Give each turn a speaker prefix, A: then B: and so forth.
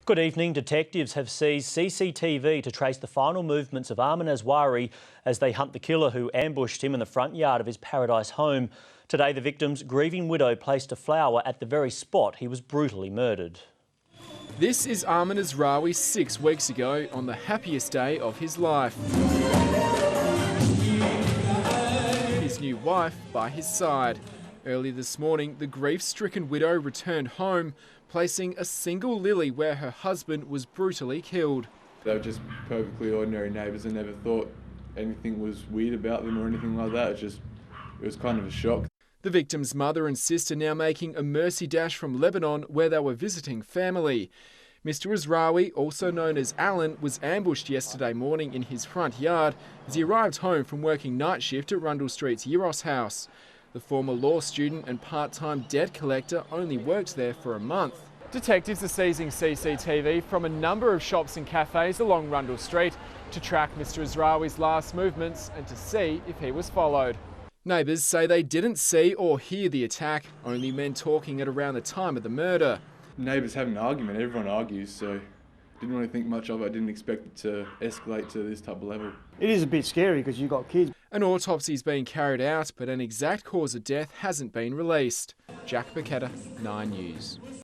A: Good evening. Detectives have seized CCTV to trace the final movements of Armin Aswari as they hunt the killer who ambushed him in the front yard of his Paradise home. Today, the victim's grieving widow placed a flower at the very spot he was brutally murdered.
B: This is Armin Aswari 6 weeks ago on the happiest day of his life. His new wife by his side. Early this morning, the grief-stricken widow returned home, placing a single lily where her husband was brutally killed.
C: They were just perfectly ordinary neighbours. I never thought anything was weird about them or anything like that. It was kind of a shock.
B: The victim's mother and sister now making a mercy dash from Lebanon where they were visiting family. Mr Aswari, also known as Alan, was ambushed yesterday morning in his front yard as he arrived home from working night shift at Rundle Street's Euros house. The former law student and part-time debt collector only worked there for a month. Detectives are seizing CCTV from a number of shops and cafes along Rundle Street to track Mr Aswari's last movements and to see if he was followed. Neighbours say they didn't see or hear the attack, only men talking at around the time of the murder.
C: Neighbours have an argument, everyone argues, so didn't really think much of it. I didn't expect it to escalate to this type of level.
D: It is a bit scary because you've got kids.
B: An autopsy is being carried out, but an exact cause of death hasn't been released. Jack Paquetta, 9 News.